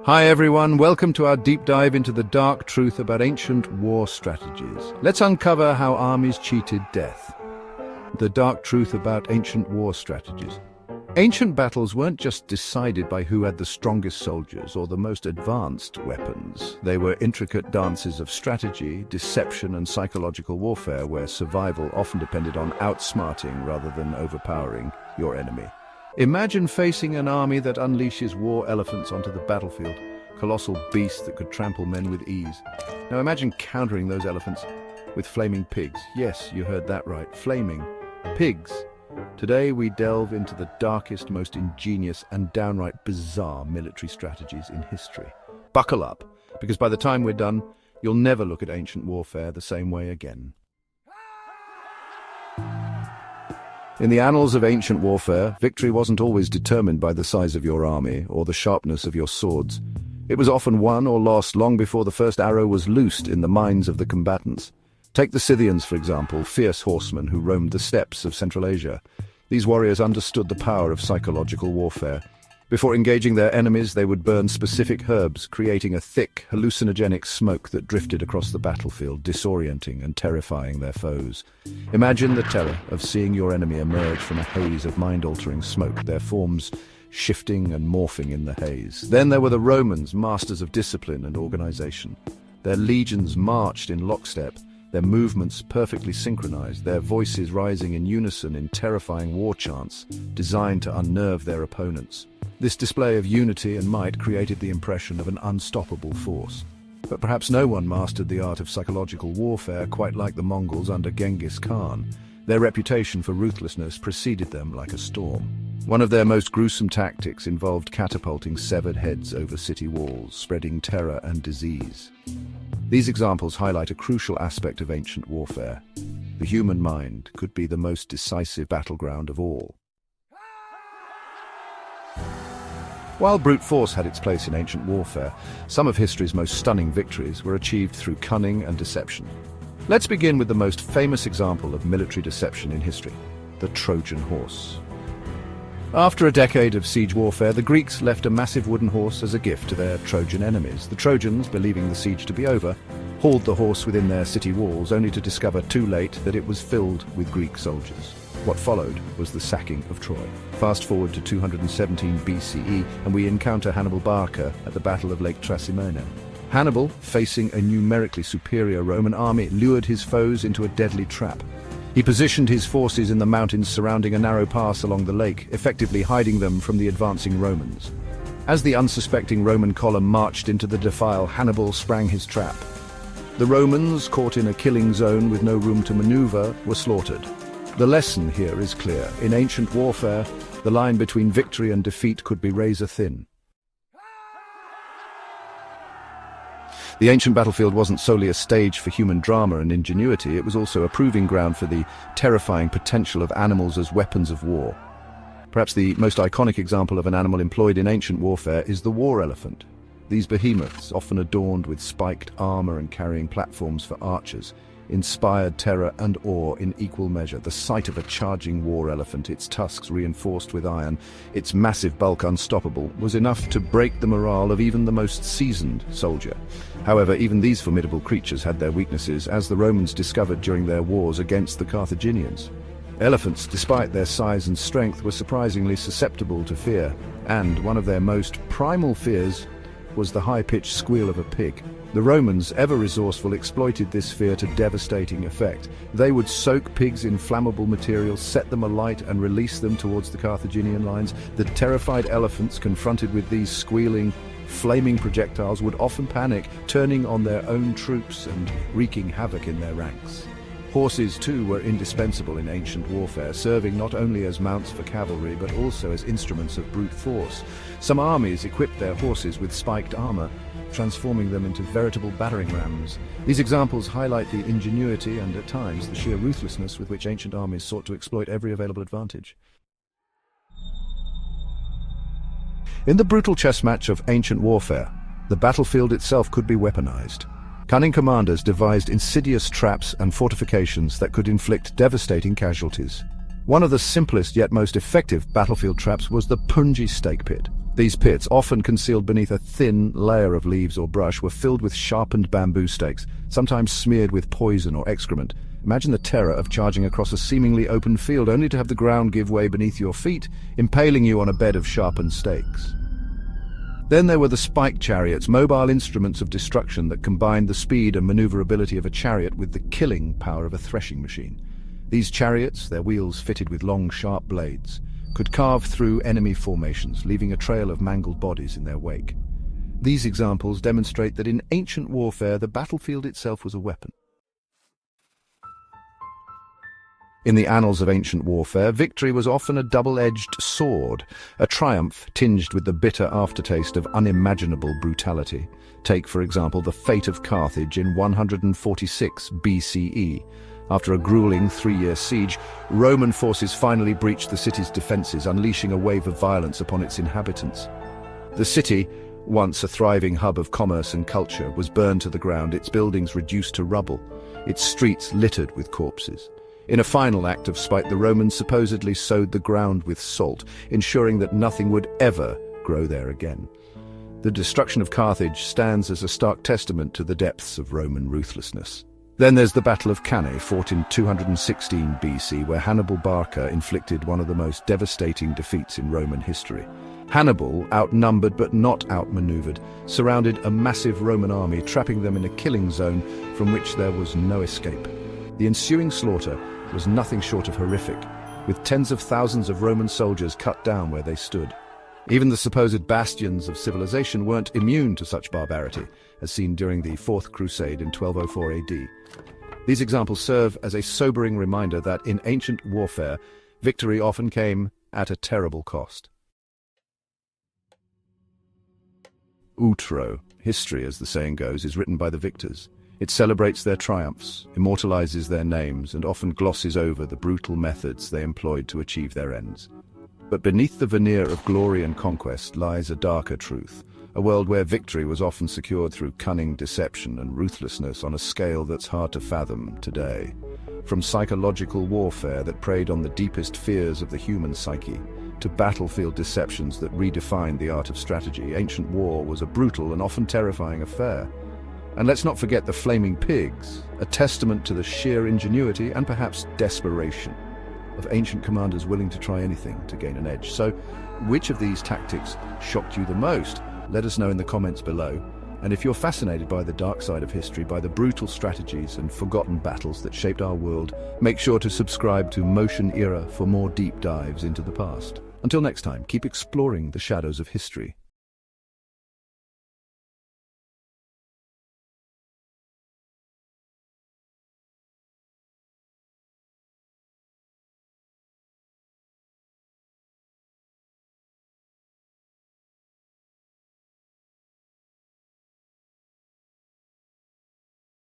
Hi everyone, welcome to our deep dive into the dark truth about ancient war strategies. Let's uncover how armies cheated death. The dark truth about ancient war strategies. Ancient battles weren't just decided by who had the strongest soldiers or the most advanced weapons. They were intricate dances of strategy, deception, and psychological warfare where survival often depended on outsmarting rather than overpowering your enemy. Imagine facing an army that unleashes war elephants onto the battlefield, colossal beasts that could trample men with ease. Now imagine countering those elephants with flaming pigs. Yes, you heard that right, flaming pigs. Today we delve into the darkest, most ingenious and downright bizarre military strategies in history. Buckle up, because by the time we're done, you'll never look at ancient warfare the same way again. In the annals of ancient warfare, victory wasn't always determined by the size of your army or the sharpness of your swords. It was often won or lost long before the first arrow was loosed in the minds of the combatants. Take the Scythians, for example, fierce horsemen who roamed the steppes of Central Asia. These warriors understood the power of psychological warfare. Before engaging their enemies, they would burn specific herbs, creating a thick, hallucinogenic smoke that drifted across the battlefield, disorienting and terrifying their foes. Imagine the terror of seeing your enemy emerge from a haze of mind-altering smoke, their forms shifting and morphing in the haze. Then there were the Romans, masters of discipline and organization. Their legions marched in lockstep, their movements perfectly synchronized, their voices rising in unison in terrifying war chants designed to unnerve their opponents. This display of unity and might created the impression of an unstoppable force. But perhaps no one mastered the art of psychological warfare quite like the Mongols under Genghis Khan. Their reputation for ruthlessness preceded them like a storm. One of their most gruesome tactics involved catapulting severed heads over city walls, spreading terror and disease. These examples highlight a crucial aspect of ancient warfare. The human mind could be the most decisive battleground of all. While brute force had its place in ancient warfare, some of history's most stunning victories were achieved through cunning and deception. Let's begin with the most famous example of military deception in history, the Trojan Horse. After a decade of siege warfare, the Greeks left a massive wooden horse as a gift to their Trojan enemies. The Trojans, believing the siege to be over, hauled the horse within their city walls, only to discover too late that it was filled with Greek soldiers. What followed was the sacking of Troy. Fast forward to 217 BCE, and we encounter Hannibal Barca at the Battle of Lake Trasimene. Hannibal, facing a numerically superior Roman army, lured his foes into a deadly trap. He positioned his forces in the mountains surrounding a narrow pass along the lake, effectively hiding them from the advancing Romans. As the unsuspecting Roman column marched into the defile, Hannibal sprang his trap. The Romans, caught in a killing zone with no room to maneuver, were slaughtered. The lesson here is clear. In ancient warfare, the line between victory and defeat could be razor thin. The ancient battlefield wasn't solely a stage for human drama and ingenuity, it was also a proving ground for the terrifying potential of animals as weapons of war. Perhaps the most iconic example of an animal employed in ancient warfare is the war elephant. These behemoths, often adorned with spiked armor and carrying platforms for archers, inspired terror and awe in equal measure. The sight of a charging war elephant, its tusks reinforced with iron, its massive bulk unstoppable, was enough to break the morale of even the most seasoned soldier. However, even these formidable creatures had their weaknesses, as the Romans discovered during their wars against the Carthaginians. Elephants, despite their size and strength, were surprisingly susceptible to fear, and one of their most primal fears was the high-pitched squeal of a pig. The Romans, ever resourceful, exploited this fear to devastating effect. They would soak pigs in flammable materials, set them alight, and release them towards the Carthaginian lines. The terrified elephants, confronted with these squealing, flaming projectiles, would often panic, turning on their own troops and wreaking havoc in their ranks. Horses, too, were indispensable in ancient warfare, serving not only as mounts for cavalry, but also as instruments of brute force. Some armies equipped their horses with spiked armor, transforming them into veritable battering rams. These examples highlight the ingenuity and, at times, the sheer ruthlessness with which ancient armies sought to exploit every available advantage. In the brutal chess match of ancient warfare, the battlefield itself could be weaponized. Cunning commanders devised insidious traps and fortifications that could inflict devastating casualties. One of the simplest yet most effective battlefield traps was the Punji stake pit. These pits, often concealed beneath a thin layer of leaves or brush, were filled with sharpened bamboo stakes, sometimes smeared with poison or excrement. Imagine the terror of charging across a seemingly open field only to have the ground give way beneath your feet, impaling you on a bed of sharpened stakes. Then there were the spike chariots, mobile instruments of destruction that combined the speed and maneuverability of a chariot with the killing power of a threshing machine. These chariots, their wheels fitted with long, sharp blades, could carve through enemy formations, leaving a trail of mangled bodies in their wake. These examples demonstrate that in ancient warfare, the battlefield itself was a weapon. In the annals of ancient warfare, victory was often a double-edged sword, a triumph tinged with the bitter aftertaste of unimaginable brutality. Take, for example, the fate of Carthage in 146 BCE. After a grueling 3-year siege, Roman forces finally breached the city's defenses, unleashing a wave of violence upon its inhabitants. The city, once a thriving hub of commerce and culture, was burned to the ground, its buildings reduced to rubble, its streets littered with corpses. In a final act of spite, the Romans supposedly sowed the ground with salt, ensuring that nothing would ever grow there again. The destruction of Carthage stands as a stark testament to the depths of Roman ruthlessness. Then there's the Battle of Cannae, fought in 216 BC, where Hannibal Barca inflicted one of the most devastating defeats in Roman history. Hannibal, outnumbered but not outmaneuvered, surrounded a massive Roman army, trapping them in a killing zone from which there was no escape. The ensuing slaughter was nothing short of horrific, with tens of thousands of Roman soldiers cut down where they stood. Even the supposed bastions of civilization weren't immune to such barbarity, as seen during the Fourth Crusade in 1204 AD. These examples serve as a sobering reminder that in ancient warfare, victory often came at a terrible cost. Outro, history as the saying goes, is written by the victors. It celebrates their triumphs, immortalizes their names, and often glosses over the brutal methods they employed to achieve their ends. But beneath the veneer of glory and conquest lies a darker truth, a world where victory was often secured through cunning deception and ruthlessness on a scale that's hard to fathom today. From psychological warfare that preyed on the deepest fears of the human psyche, to battlefield deceptions that redefined the art of strategy, ancient war was a brutal and often terrifying affair. And let's not forget the flaming pigs, a testament to the sheer ingenuity and perhaps desperation of ancient commanders willing to try anything to gain an edge. So, which of these tactics shocked you the most? Let us know in the comments below. And if you're fascinated by the dark side of history, by the brutal strategies and forgotten battles that shaped our world, make sure to subscribe to Motionera for more deep dives into the past. Until next time, keep exploring the shadows of history.